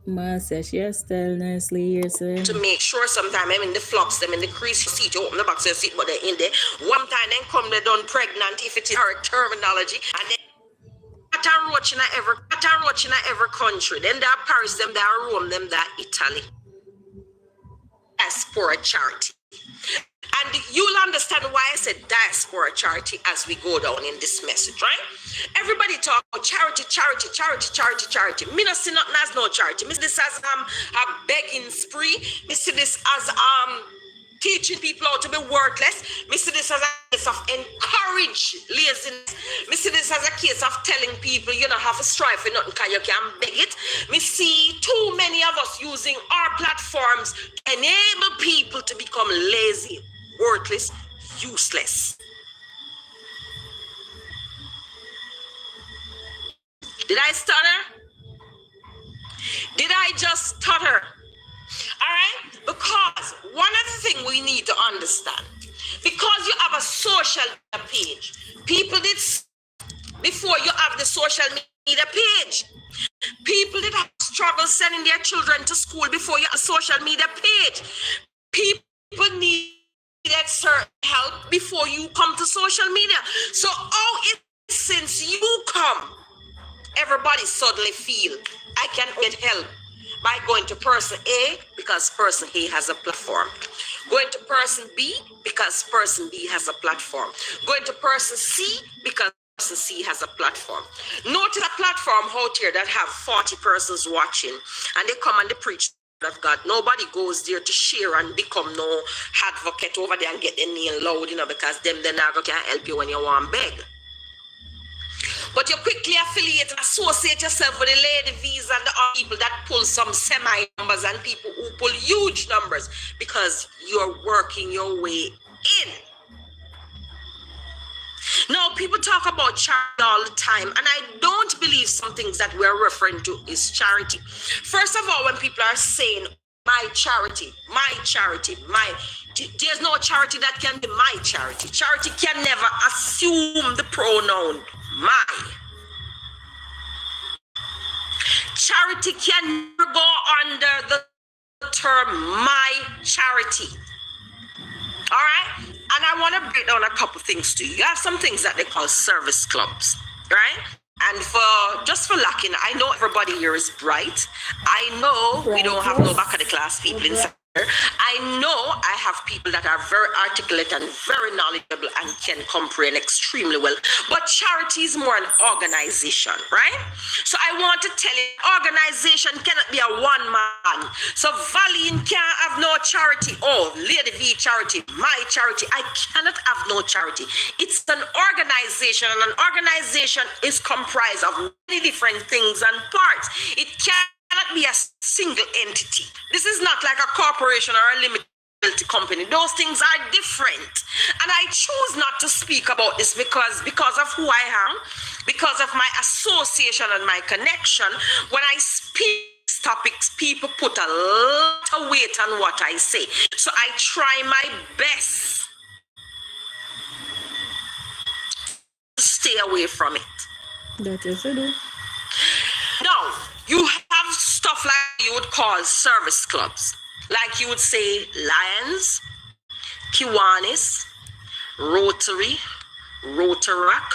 Marcia, she has tell nicely here, sir. To make sure sometime I'm in the flops, them in the crease, you see, you open the box, you see, but they're in there. One time then come, they done pregnant, if it is her terminology, and then roach in every country. Then there are Paris, them there are Rome, them there are Italy. Diaspora charity. And you'll understand why I said diaspora charity as we go down in this message, right? Everybody talk about charity. Me not see nothing as no charity. Me see this as a begging spree. Me see this as teaching people how to be worthless. Me see this as a case of encourage laziness. Me see this as a case of telling people you don't have to strive for nothing because you can beg it. Me see too many of us using our platforms to enable people to become lazy, worthless, useless. Did I stutter? Did I just stutter? All right? Because one of the things we need to understand, because you have a social media page, people did, before you have the social media page, people did have struggle sending their children to school before you have a social media page. People needed certain help before you come to social media. So how is it since you come, everybody suddenly feel I can get help by going to person A because person A has a platform, going to person B because person B has a platform, going to person C because person C has a platform. Notice a platform out here that have 40 persons watching and they come and they preach of God. Nobody goes there to share and become no advocate over there and get their nail loud, because them then can't help you when you want beg. But you quickly affiliate and associate yourself with the Lady V's and the other people that pull some semi numbers and people who pull huge numbers because you're working your way in. Now, people talk about charity all the time, and I don't believe some things that we're referring to is charity. First of all, when people are saying, my charity, there's no charity that can be my charity. Charity can never assume the pronoun my. Charity can never go under the term my charity. All right? And I want to break down a couple things to you. You have some things that they call service clubs, right? And for lacking, I know everybody here is bright. I know we don't have no back of the class people inside. I know I have people that are very articulate and very knowledgeable and can comprehend extremely well. But charity is more an organization, right? So I want to tell you, organization cannot be a one man. So Valiant can't have no charity. Oh, Lady V charity, my charity. I cannot have no charity. It's an organization, and an organization is comprised of many different things and parts. It cannot be a single entity. This is not like a corporation or a limited company. Those things are different. And I choose not to speak about this because of who I am, because of my association and my connection. When I speak topics, people put a lot of weight on what I say. So I try my best to stay away from it. That is it. Now, you have stuff like you would call service clubs. Like you would say Lions, Kiwanis, Rotary, Rotarac,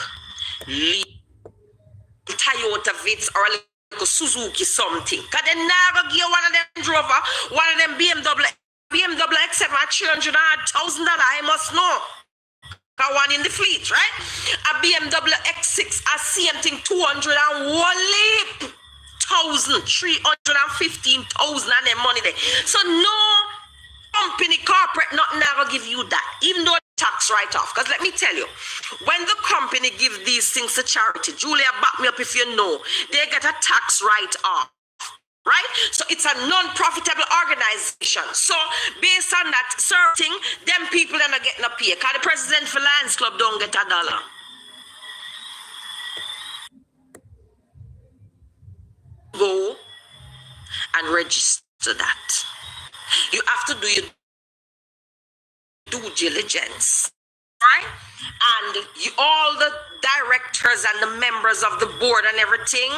Toyota Vitz, or like a Suzuki something. Because they never give one of them drover, one of them BMW X7 at $300,000, I must know. Got one in the fleet, right? A BMW X6, a same thing, 201 thousand, 315,000 and their money there. So no company, corporate, nothing ever give you that, even though tax write-off. Because let me tell you, when the company give these things to charity, Julia, back me up if you know, they get a tax write-off. Right? So it's a non-profitable organization. So based on that certain, them people are not getting a pay. Because the president for Lions Club don't get $1. Go and register that. You have to do your due diligence. Right? And all the directors and the members of the board and everything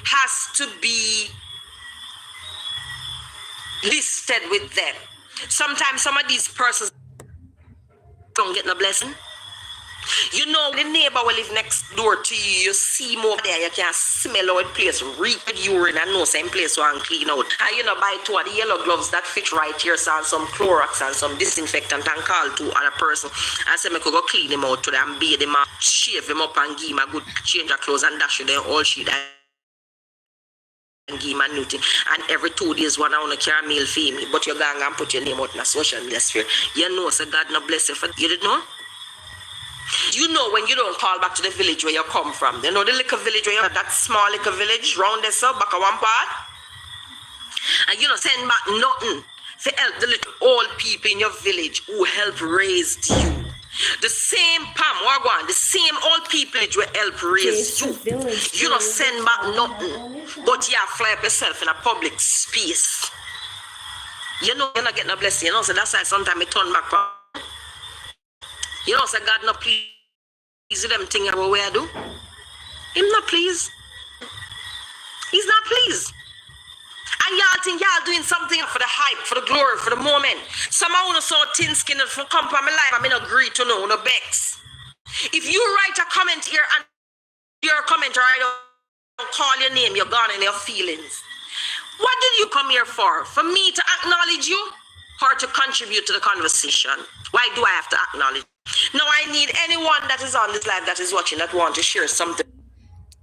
has to be listed with them. Sometimes some of these persons don't get no blessing. You know, the neighbor will live next door to you. You see more there, you can smell how it place, reek with urine and know same place one clean out. And you know, buy two of the yellow gloves that fit right here, so and some Clorox and some disinfectant and call to other person and say, I could go clean him out today and bathe him and shave him up and give him a good change of clothes and dash you there all she died. And give him a new thing. And every 2 days, one I want to carry a meal for me. But you're going and put your name out in a social media sphere. You know, so God no bless you for you didn't know? You know when you don't call back to the village where you come from. You know the little village where you have that small little village round there, so back of one part. And you know, send back nothing to help the little old people in your village who help raised you. The same the same old people will help raise you. You don't send back nothing, but you fly up yourself in a public space. You know you're not getting a blessing. You know, so that's why sometimes I turn back from. You know, so God not pleased with them things about what I do. Him not pleased. He's not pleased. And y'all think y'all doing something for the hype, for the glory, for the moment. Some of you so thin skinned for come from my life, I'm not agree to know, no bex. If you write a comment here and your comment or I don't call your name, you're gone in your feelings. What did you come here for? For me to acknowledge you or to contribute to the conversation? Why do I have to acknowledge? No, I need anyone that is on this live that is watching that want to share something.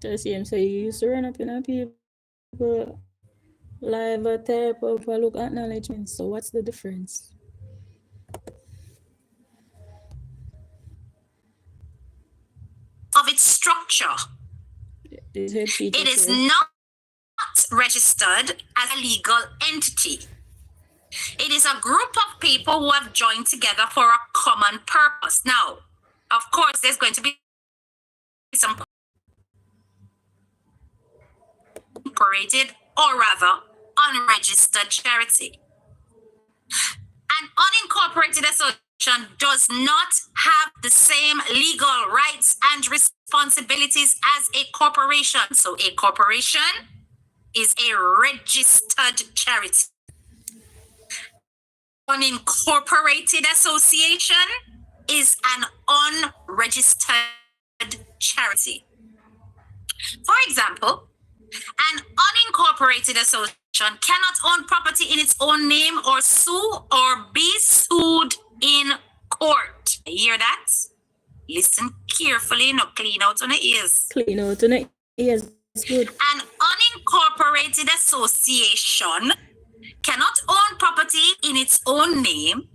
Just him say you used to run up in a people live or type of a look acknowledgement. So what's the difference? Of its structure. It is not registered as a legal entity. It is a group of people who have joined together for a common purpose. Now, of course, there's going to be some incorporated or rather unregistered charity. An unincorporated association does not have the same legal rights and responsibilities as a corporation. So a corporation is a registered charity. Unincorporated association is an unregistered charity. For example, an unincorporated association cannot own property in its own name or sue or be sued in court. You hear that? Listen carefully, no clean out on the ears. Clean out on the ears. Good. An unincorporated association cannot own property in its own name,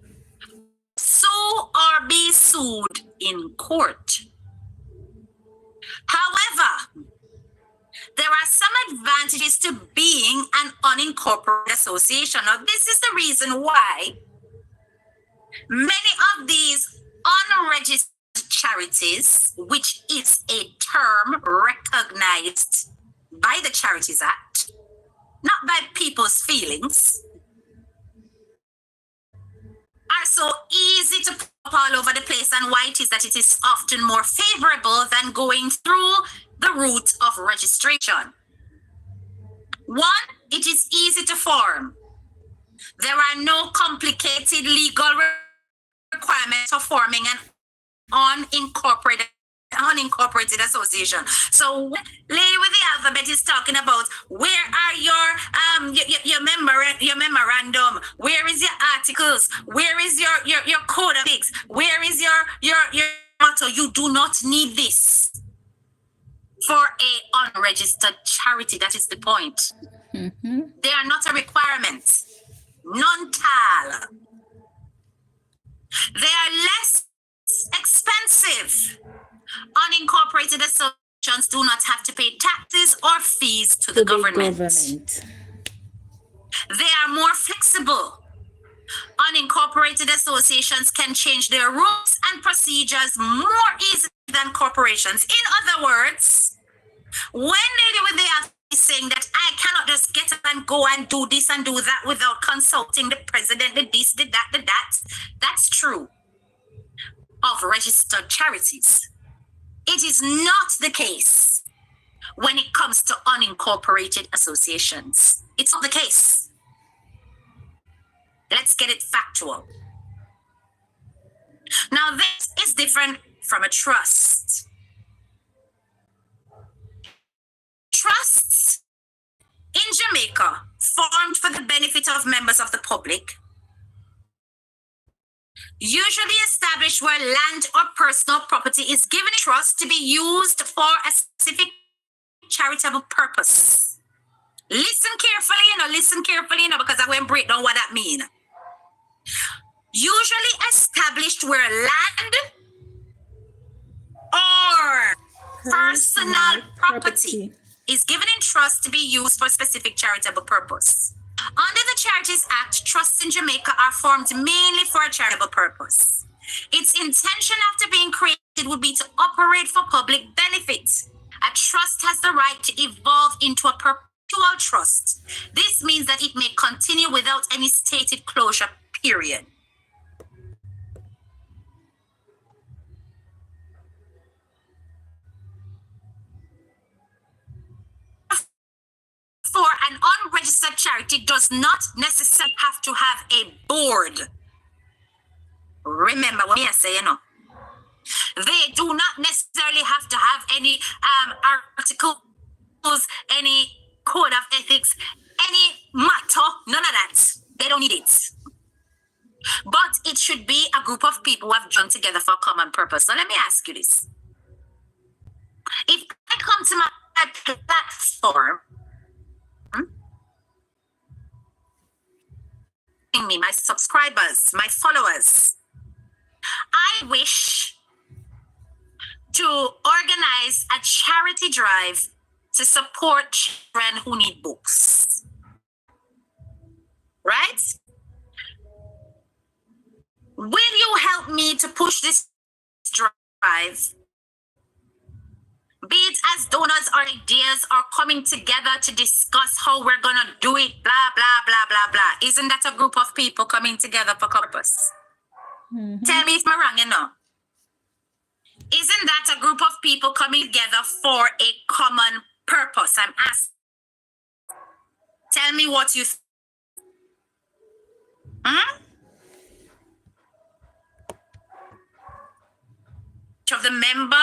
sue or be sued in court. However, there are some advantages to being an unincorporated association. Now, this is the reason why many of these unregistered charities, which is a term recognized by the Charities Act, not by people's feelings, are so easy to pop all over the place, and why it is that it is often more favorable than going through the route of registration. One, it is easy to form. There are no complicated legal requirements for forming an unincorporated association. So lady with the alphabet is talking about where are your memorandum, where is your articles, where is your code of ethics, where is your motto. You do not need this for a unregistered charity. That is the point. Mm-hmm. They are not a requirement. Non-tal. They are less expensive. Unincorporated associations do not have to pay taxes or fees to the government. They are more flexible. Unincorporated associations can change their rules and procedures more easily than corporations. In other words, when Lady with the Alphabet is saying that I cannot just get up and go and do this and do that without consulting the president, the this, the that, the that, that's true of registered charities. It is not the case when it comes to unincorporated associations. It's not the case. Let's get it factual. Now, this is different from a trust. Trusts in Jamaica, formed for the benefit of members of the public, usually established where land or personal property is given in trust to be used for a specific charitable purpose. Listen carefully, because I'm going to break down what that means. Usually established where land or personal property is given in trust to be used for a specific charitable purpose. Under the Charities Act, trusts in Jamaica are formed mainly for a charitable purpose. Its intention after being created would be to operate for public benefit. A trust has the right to evolve into a perpetual trust. This means that it may continue without any stated closure period. For an unregistered charity does not necessarily have to have a board. Remember what I say, they do not necessarily have to have any articles, any code of ethics, any matter, none of that. They don't need it. But it should be a group of people who have joined together for a common purpose. So let me ask you this. If I come to my platform, me, my subscribers, my followers, I wish to organize a charity drive to support children who need books. Right? Will you help me to push this drive? Be it as donors or ideas or coming together to discuss how we're going to do it, blah, blah, blah, blah, blah. Isn't that a group of people coming together for purpose? Mm-hmm. Tell me if I'm wrong, Isn't that a group of people coming together for a common purpose? I'm asking. Tell me what you think. Of the member